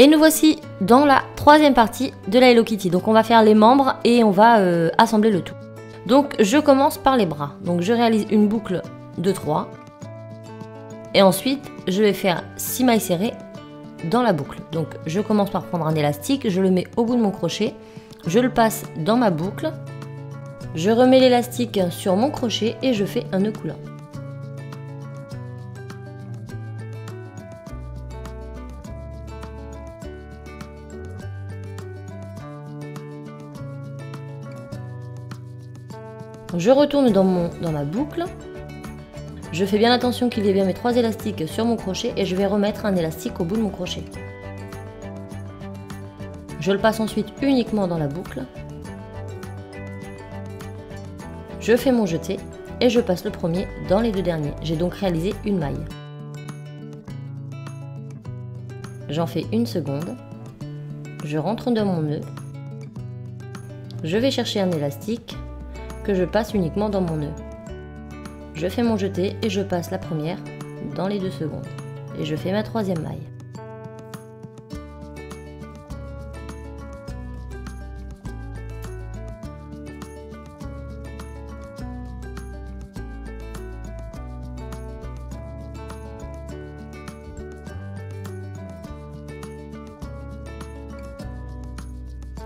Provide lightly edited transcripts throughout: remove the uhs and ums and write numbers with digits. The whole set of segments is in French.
Et nous voici dans la troisième partie de la Hello Kitty. Donc on va faire les membres et on va assembler le tout. Donc je commence par les bras. Donc je réalise une boucle de 3. Et ensuite je vais faire 6 mailles serrées dans la boucle. Donc je commence par prendre un élastique, je le mets au bout de mon crochet, je le passe dans ma boucle, je remets l'élastique sur mon crochet et je fais un nœud coulant. Je retourne dans ma boucle, je fais bien attention qu'il y ait bien mes 3 élastiques sur mon crochet et je vais remettre un élastique au bout de mon crochet. Je le passe ensuite uniquement dans la boucle, je fais mon jeté et je passe le premier dans les 2 derniers. J'ai donc réalisé une maille. J'en fais une seconde, je rentre dans mon nœud, je vais chercher un élastique que je passe uniquement dans mon nœud. Je fais mon jeté et je passe la première dans les 2 secondes. Et je fais ma 3e maille.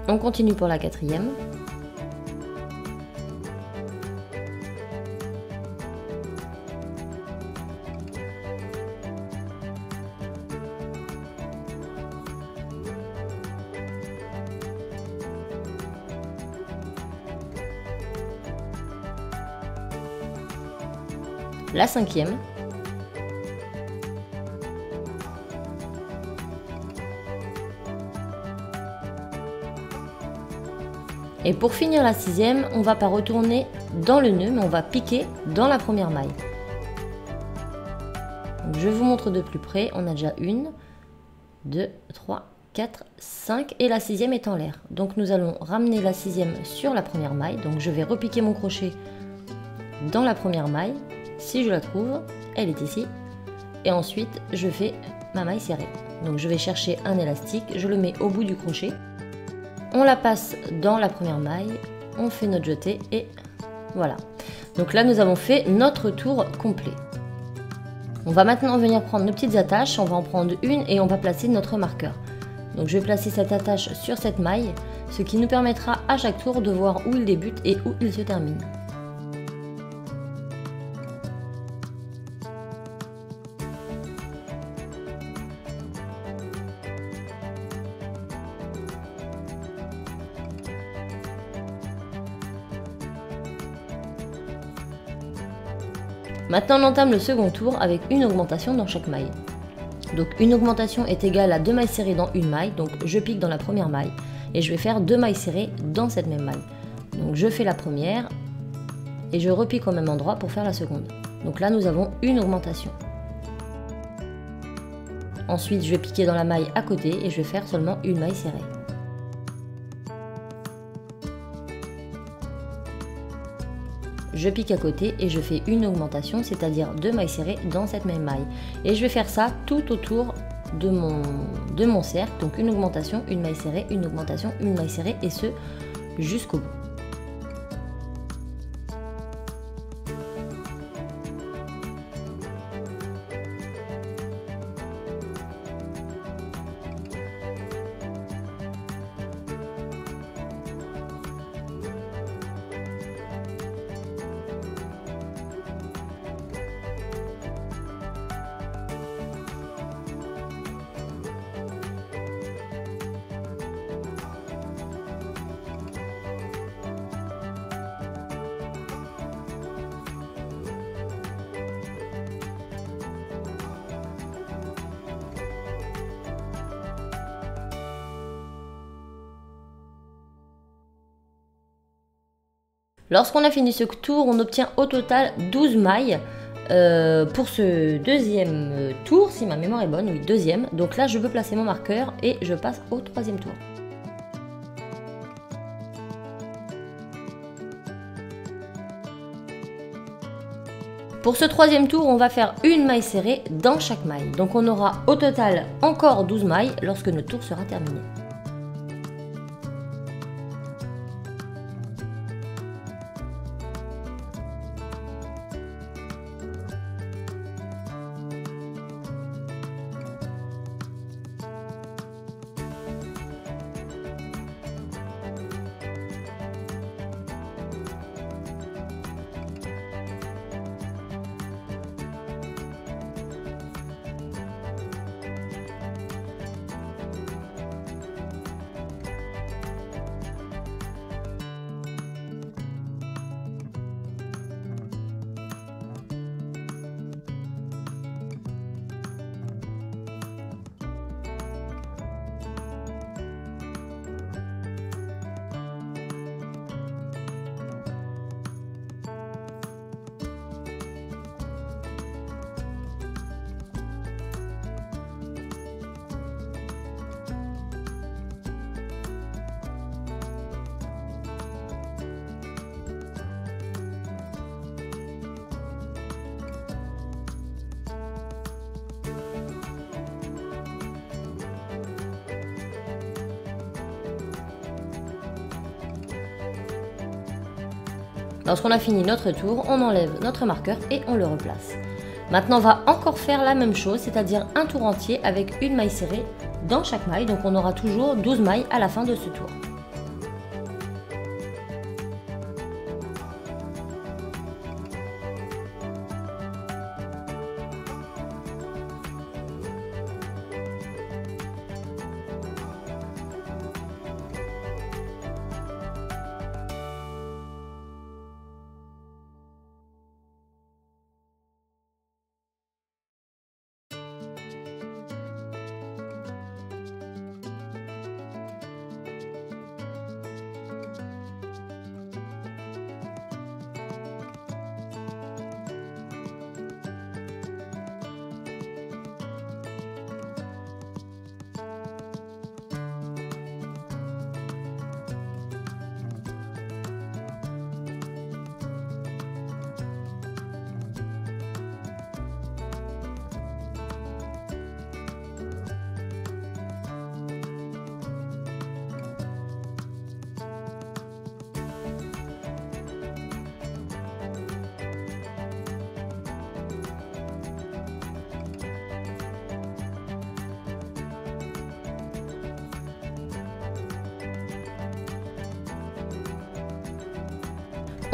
On continue pour la 4e. La 5e, et pour finir la 6e, on va pas retourner dans le nœud, mais on va piquer dans la première maille. Donc je vous montre de plus près, on a déjà 1, 2, 3, 4, 5 et la 6e est en l'air. Donc nous allons ramener la 6e sur la première maille, donc je vais repiquer mon crochet dans la première maille. Si je la trouve, elle est ici. Et ensuite, je fais ma maille serrée. Donc je vais chercher un élastique, je le mets au bout du crochet. On la passe dans la première maille, on fait notre jeté et voilà. Donc là, nous avons fait notre tour complet. On va maintenant venir prendre nos petites attaches. On va en prendre une et on va placer notre marqueur. Donc je vais placer cette attache sur cette maille, ce qui nous permettra à chaque tour de voir où il débute et où il se termine. Maintenant on entame le second tour avec une augmentation dans chaque maille. Donc une augmentation est égale à 2 mailles serrées dans une maille, donc je pique dans la première maille et je vais faire 2 mailles serrées dans cette même maille. Donc je fais la première et je repique au même endroit pour faire la seconde. Donc là nous avons une augmentation. Ensuite je vais piquer dans la maille à côté et je vais faire seulement une maille serrée. Je pique à côté et je fais une augmentation, c'est-à-dire 2 mailles serrées dans cette même maille. Et je vais faire ça tout autour de mon cercle, donc une augmentation, une maille serrée, une augmentation, une maille serrée, et ce jusqu'au bout. Lorsqu'on a fini ce tour, on obtient au total 12 mailles pour ce deuxième tour, si ma mémoire est bonne, oui, deuxième. Donc là, je peux placer mon marqueur et je passe au troisième tour. Pour ce troisième tour, on va faire une maille serrée dans chaque maille. Donc on aura au total encore 12 mailles lorsque notre tour sera terminé. Lorsqu'on a fini notre tour, on enlève notre marqueur et on le replace. Maintenant, on va encore faire la même chose, c'est-à-dire un tour entier avec une maille serrée dans chaque maille. Donc on aura toujours 12 mailles à la fin de ce tour.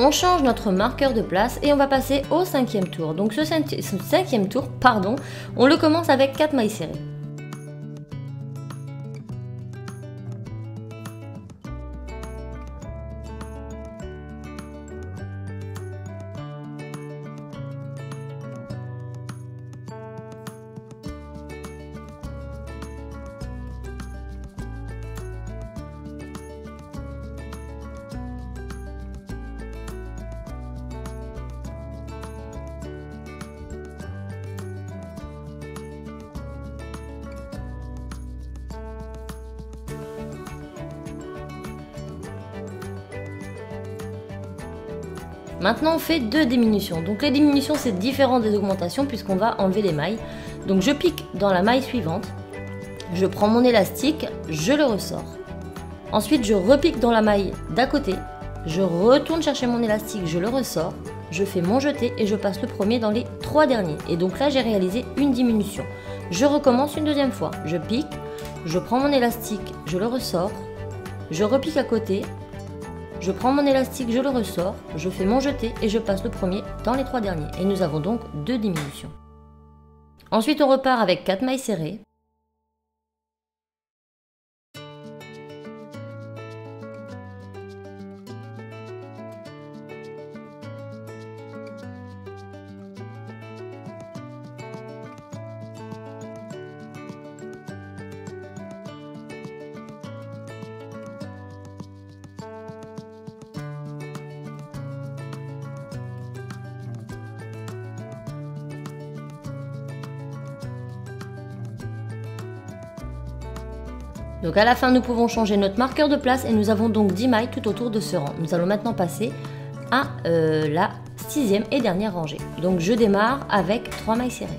On change notre marqueur de place et on va passer au cinquième tour. Donc ce cinquième tour, on le commence avec 4 mailles serrées. Maintenant on fait 2 diminutions. Donc les diminutions c'est différent des augmentations puisqu'on va enlever les mailles. Donc je pique dans la maille suivante, je prends mon élastique, je le ressors. Ensuite je repique dans la maille d'à côté, je retourne chercher mon élastique, je le ressors, je fais mon jeté et je passe le premier dans les 3 derniers. Et donc là j'ai réalisé une diminution. Je recommence une deuxième fois, je pique, je prends mon élastique, je le ressors, je repique à côté, je prends mon élastique, je le ressors, je fais mon jeté et je passe le premier dans les 3 derniers. Et nous avons donc 2 diminutions. Ensuite on repart avec 4 mailles serrées. Donc à la fin, nous pouvons changer notre marqueur de place et nous avons donc 10 mailles tout autour de ce rang. Nous allons maintenant passer à la 6e et dernière rangée. Donc je démarre avec 3 mailles serrées.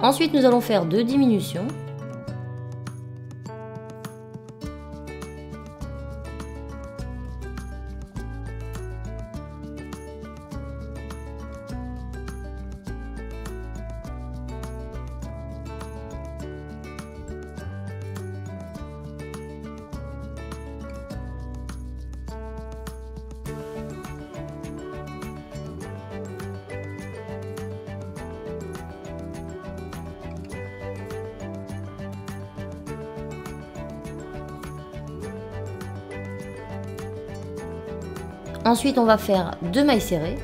Ensuite, nous allons faire 2 diminutions. Ensuite, on va faire 2 mailles serrées.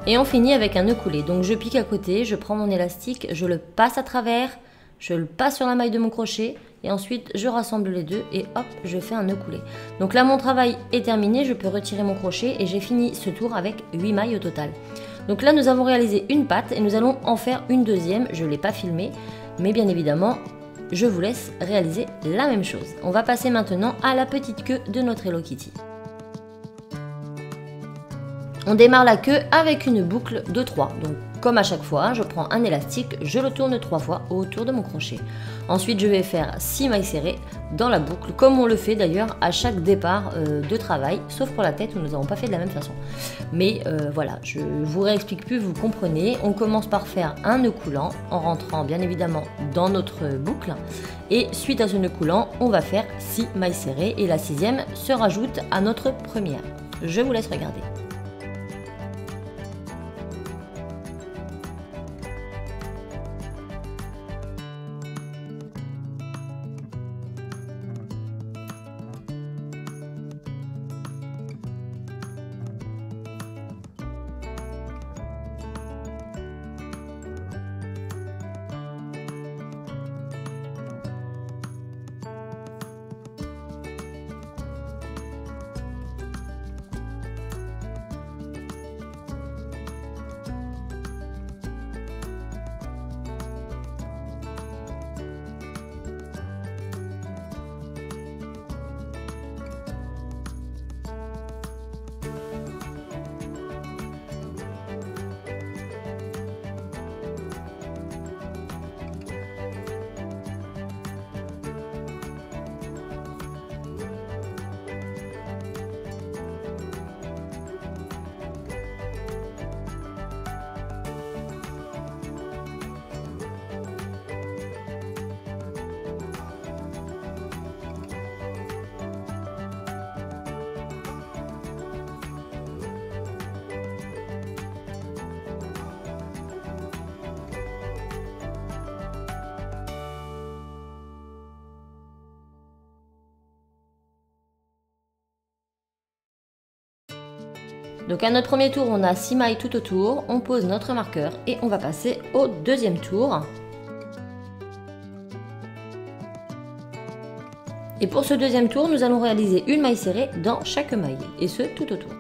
Et on finit avec un nœud coulé. Donc je pique à côté, je prends mon élastique, je le passe à travers, je le passe sur la maille de mon crochet et ensuite je rassemble les deux et hop, je fais un nœud coulé. Donc là mon travail est terminé, je peux retirer mon crochet et j'ai fini ce tour avec 8 mailles au total. Donc là nous avons réalisé une patte et nous allons en faire une deuxième, je ne l'ai pas filmée, mais bien évidemment je vous laisse réaliser la même chose. On va passer maintenant à la petite queue de notre Hello Kitty. On démarre la queue avec une boucle de 3. Donc comme à chaque fois, je prends un élastique, je le tourne 3 fois autour de mon crochet. Ensuite, je vais faire 6 mailles serrées dans la boucle, comme on le fait d'ailleurs à chaque départ de travail, sauf pour la tête où nous n'avons pas fait de la même façon. Mais voilà, je vous réexplique plus, vous comprenez. On commence par faire un nœud coulant en rentrant bien évidemment dans notre boucle. Et suite à ce nœud coulant, on va faire 6 mailles serrées et la 6e se rajoute à notre première. Je vous laisse regarder. Donc à notre premier tour, on a 6 mailles tout autour, on pose notre marqueur et on va passer au deuxième tour. Et pour ce deuxième tour, nous allons réaliser une maille serrée dans chaque maille, et ce tout autour.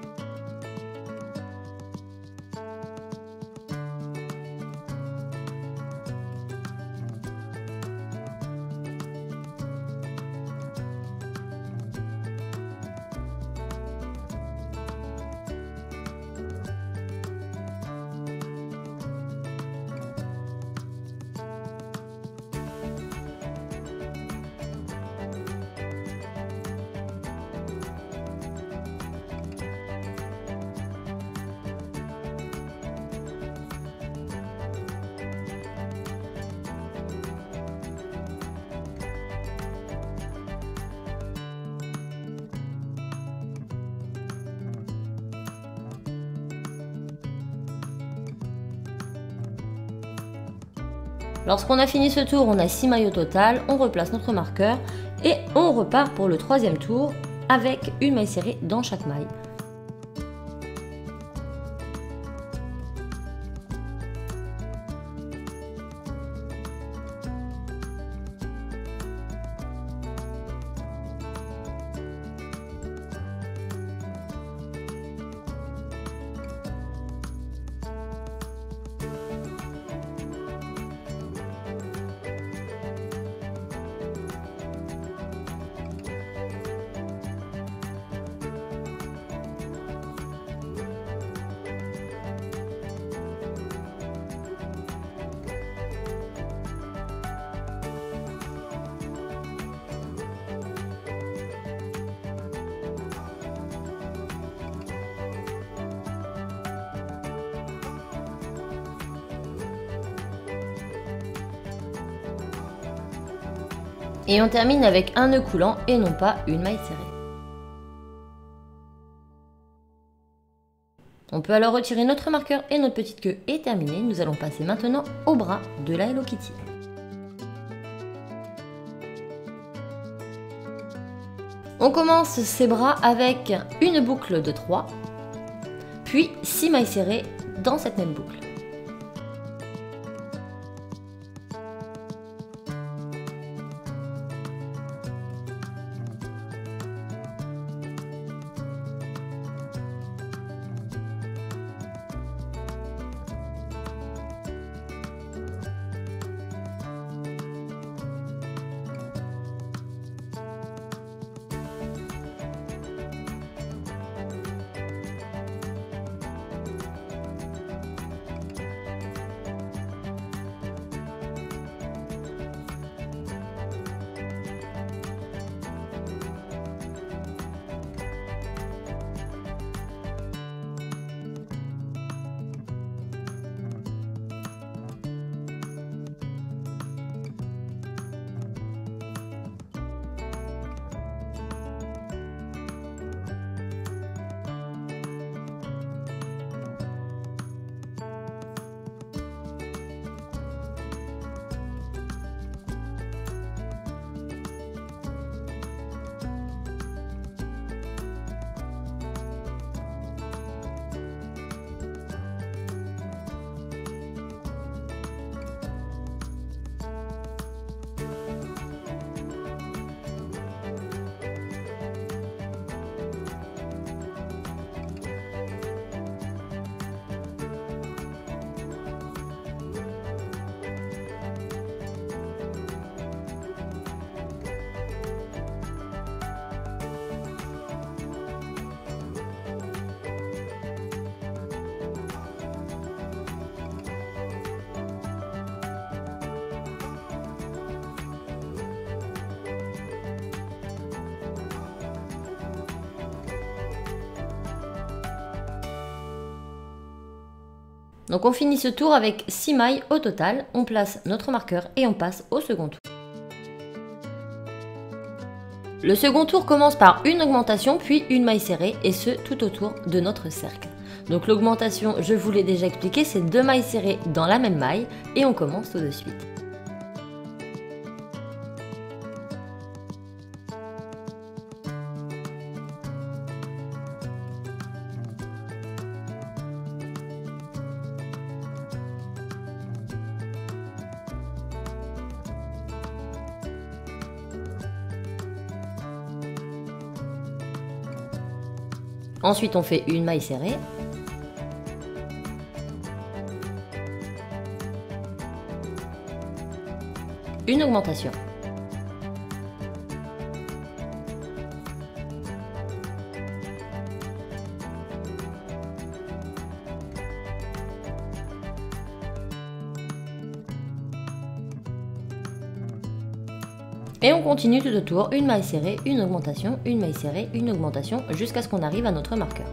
Lorsqu'on a fini ce tour, on a 6 mailles au total, on replace notre marqueur et on repart pour le troisième tour avec une maille serrée dans chaque maille. Et on termine avec un nœud coulant et non pas une maille serrée. On peut alors retirer notre marqueur et notre petite queue est terminée. Nous allons passer maintenant au bras de la Hello Kitty. On commence ces bras avec une boucle de 3, puis 6 mailles serrées dans cette même boucle. Donc on finit ce tour avec 6 mailles au total, on place notre marqueur et on passe au second tour. Le second tour commence par une augmentation puis une maille serrée et ce tout autour de notre cercle. Donc l'augmentation, je vous l'ai déjà expliqué, c'est 2 mailles serrées dans la même maille et on commence tout de suite. Ensuite, on fait une maille serrée. Une augmentation. Et on continue tout autour, une maille serrée, une augmentation, une maille serrée, une augmentation, jusqu'à ce qu'on arrive à notre marqueur.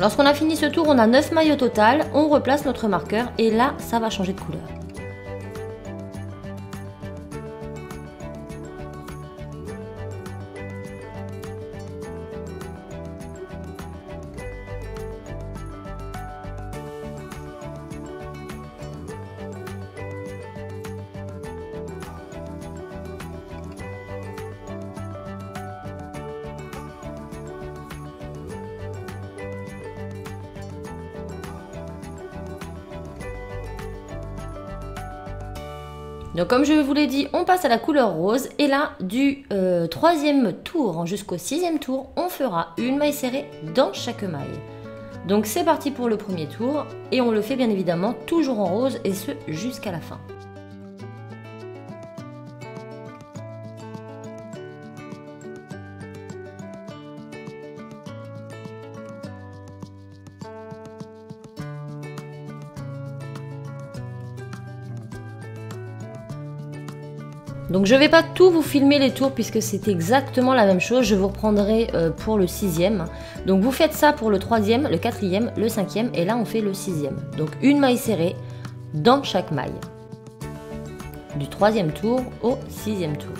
Lorsqu'on a fini ce tour, on a 9 mailles au total, on replace notre marqueur et là, ça va changer de couleur. Donc comme je vous l'ai dit, on passe à la couleur rose et là du 3e tour jusqu'au 6e tour, on fera une maille serrée dans chaque maille. Donc c'est parti pour le premier tour et on le fait bien évidemment toujours en rose et ce jusqu'à la fin. Donc je ne vais pas tout vous filmer les tours puisque c'est exactement la même chose, je vous reprendrai pour le 6e. Donc vous faites ça pour le 3e, le 4e, le 5e et là on fait le 6e. Donc une maille serrée dans chaque maille. Du 3e tour au 6e tour.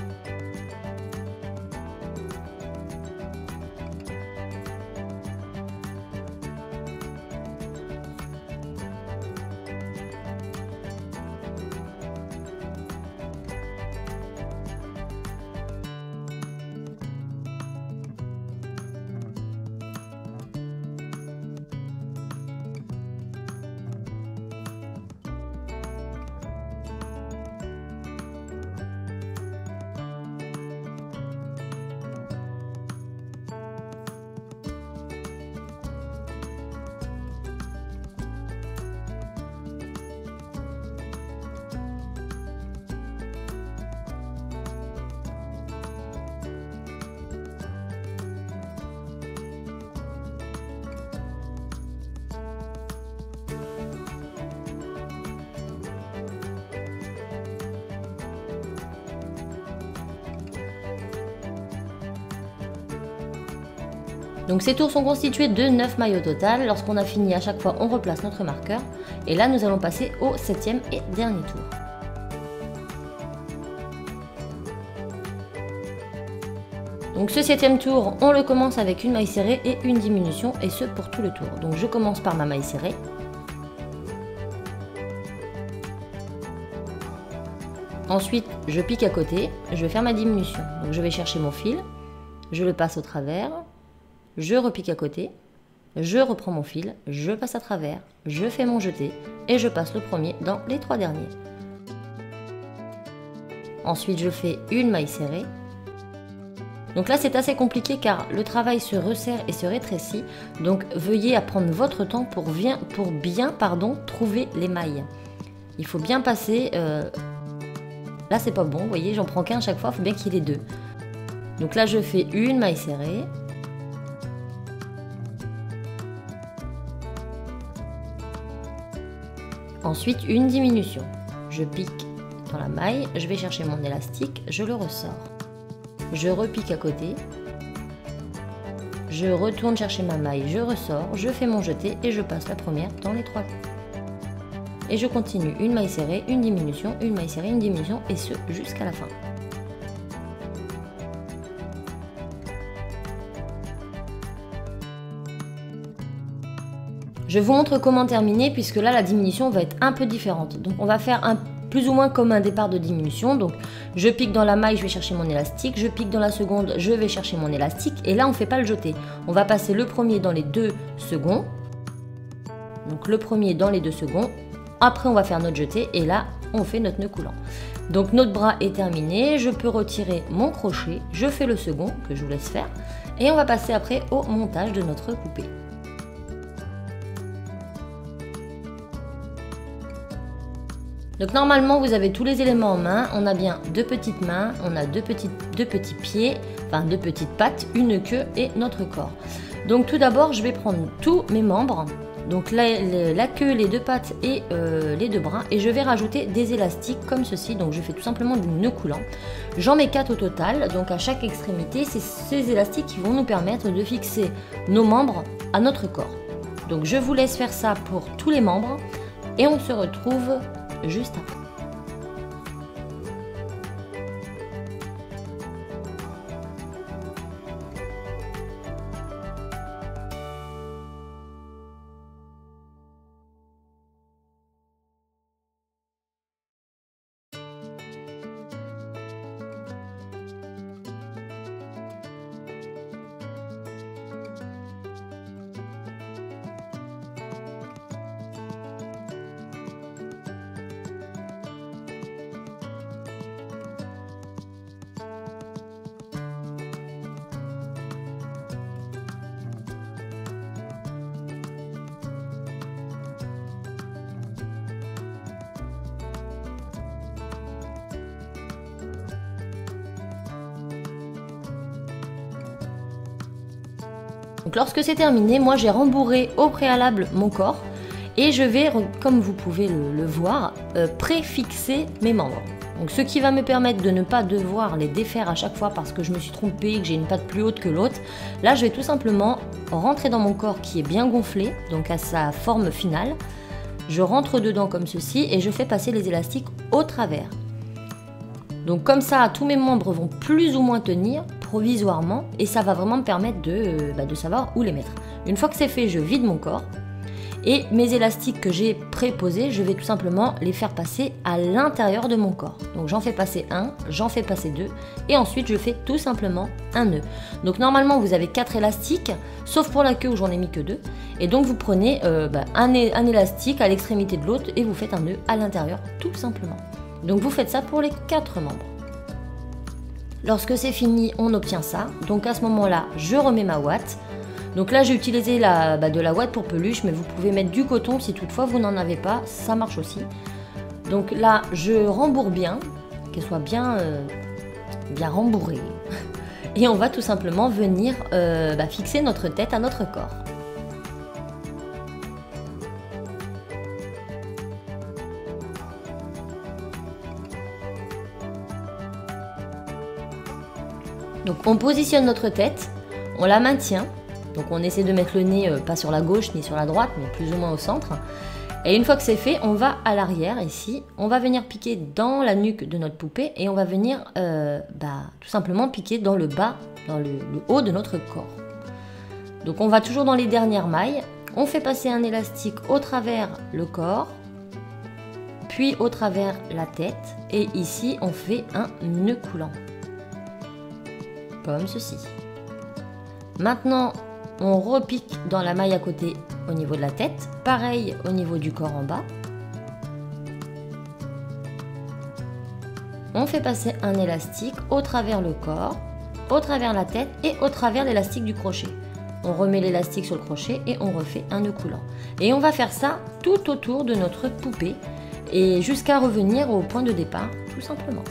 Donc ces tours sont constitués de 9 mailles au total. Lorsqu'on a fini, à chaque fois, on replace notre marqueur. Et là, nous allons passer au 7e et dernier tour. Donc ce 7e tour, on le commence avec une maille serrée et une diminution, et ce pour tout le tour. Donc je commence par ma maille serrée. Ensuite, je pique à côté, je vais faire ma diminution. Donc je vais chercher mon fil, je le passe au travers. Je repique à côté, je reprends mon fil, je passe à travers, je fais mon jeté et je passe le premier dans les 3 derniers. Ensuite, je fais une maille serrée. Donc là, c'est assez compliqué car le travail se resserre et se rétrécit. Donc veuillez prendre votre temps pour bien trouver les mailles. Il faut bien passer... Là, c'est pas bon, vous voyez, j'en prends qu'un à chaque fois, il faut bien qu'il y ait les deux. Donc là, je fais une maille serrée. Ensuite, une diminution. Je pique dans la maille, je vais chercher mon élastique, je le ressors. Je repique à côté. Je retourne chercher ma maille, je ressors, je fais mon jeté et je passe la première dans les 3. Et je continue une maille serrée, une diminution, une maille serrée, une diminution et ce jusqu'à la fin. Je vous montre comment terminer puisque là la diminution va être un peu différente. Donc on va faire plus ou moins comme un départ de diminution. Donc je pique dans la maille, je vais chercher mon élastique. Je pique dans la seconde, je vais chercher mon élastique. Et là on ne fait pas le jeté. On va passer le premier dans les 2 secondes. Donc le premier dans les 2 secondes. Après on va faire notre jeté et là on fait notre nœud coulant. Donc notre bras est terminé. Je peux retirer mon crochet. Je fais le second que je vous laisse faire. Et on va passer après au montage de notre poupée. Donc normalement vous avez tous les éléments en main, on a bien 2 petites mains, on a deux petits pieds, enfin 2 petites pattes, une queue et notre corps. Donc tout d'abord je vais prendre tous mes membres, donc la queue, les 2 pattes et les 2 bras et je vais rajouter des élastiques comme ceci, donc je fais tout simplement du nœud coulant. J'en mets 4 au total, donc à chaque extrémité c'est ces élastiques qui vont nous permettre de fixer nos membres à notre corps. Donc je vous laisse faire ça pour tous les membres et on se retrouve juste après. Donc lorsque c'est terminé, moi j'ai rembourré au préalable mon corps et je vais, comme vous pouvez le voir, préfixer mes membres. Donc ce qui va me permettre de ne pas devoir les défaire à chaque fois parce que je me suis trompée, que j'ai une patte plus haute que l'autre. Là je vais tout simplement rentrer dans mon corps qui est bien gonflé, donc à sa forme finale. Je rentre dedans comme ceci et je fais passer les élastiques au travers. Donc comme ça, tous mes membres vont plus ou moins tenir provisoirement et ça va vraiment me permettre de savoir où les mettre. Une fois que c'est fait, je vide mon corps et mes élastiques que j'ai préposés, je vais tout simplement les faire passer à l'intérieur de mon corps. Donc j'en fais passer un, j'en fais passer deux et ensuite je fais tout simplement un nœud. Donc normalement vous avez 4 élastiques, sauf pour la queue où j'en ai mis que 2. Et donc vous prenez un élastique à l'extrémité de l'autre et vous faites un nœud à l'intérieur tout simplement. Donc vous faites ça pour les 4 membres. Lorsque c'est fini, on obtient ça. Donc à ce moment-là, je remets ma ouate. Donc là, j'ai utilisé de la ouate pour peluche, mais vous pouvez mettre du coton si toutefois vous n'en avez pas, ça marche aussi. Donc là, je rembourre bien, qu'elle soit bien rembourrée. Et on va tout simplement venir fixer notre tête à notre corps. Donc on positionne notre tête, on la maintient, donc on essaie de mettre le nez pas sur la gauche ni sur la droite, mais plus ou moins au centre. Et une fois que c'est fait, on va à l'arrière ici, on va venir piquer dans la nuque de notre poupée et on va venir tout simplement piquer dans le bas, dans le haut de notre corps. Donc on va toujours dans les dernières mailles, on fait passer un élastique au travers le corps, puis au travers la tête et ici on fait un nœud coulant. Comme ceci. Maintenant, on repique dans la maille à côté au niveau de la tête, pareil au niveau du corps en bas. On fait passer un élastique au travers le corps, au travers la tête et au travers l'élastique du crochet. On remet l'élastique sur le crochet et on refait un nœud coulant. Et on va faire ça tout autour de notre poupée et jusqu'à revenir au point de départ, tout simplement.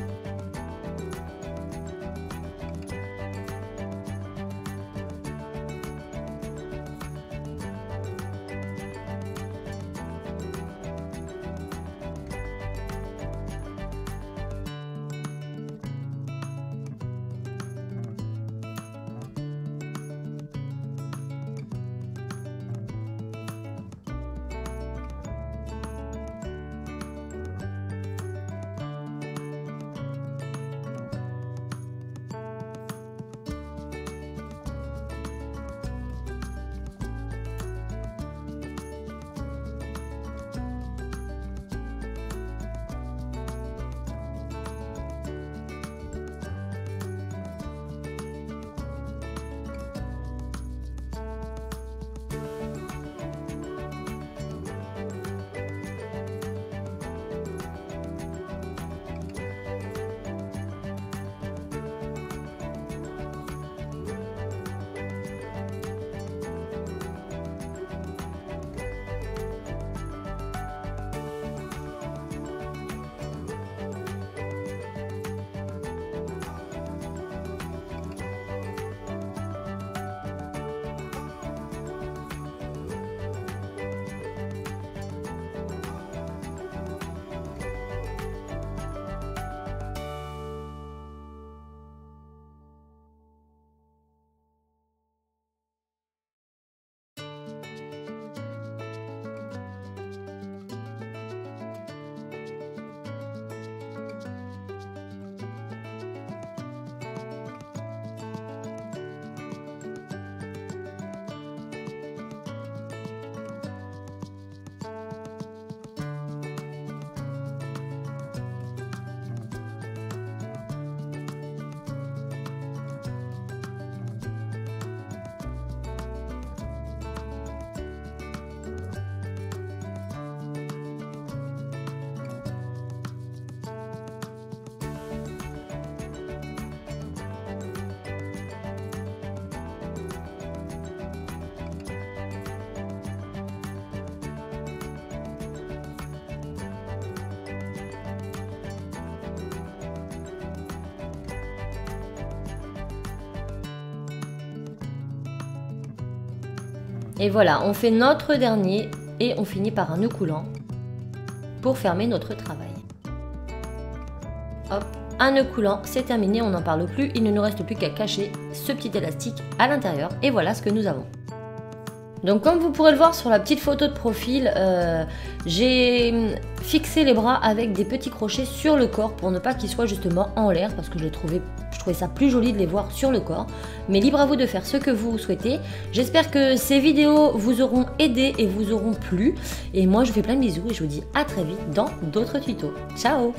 Et voilà, on fait notre dernier et on finit par un nœud coulant pour fermer notre travail. Hop, un nœud coulant, c'est terminé, on n'en parle plus. Il ne nous reste plus qu'à cacher ce petit élastique à l'intérieur. Et voilà ce que nous avons. Donc comme vous pourrez le voir sur la petite photo de profil, j'ai fixé les bras avec des petits crochets sur le corps pour ne pas qu'ils soient justement en l'air parce que je trouvais ça plus joli de les voir sur le corps. Mais libre à vous de faire ce que vous souhaitez. J'espère que ces vidéos vous auront aidé et vous auront plu. Et moi je vous fais plein de bisous et je vous dis à très vite dans d'autres tutos. Ciao!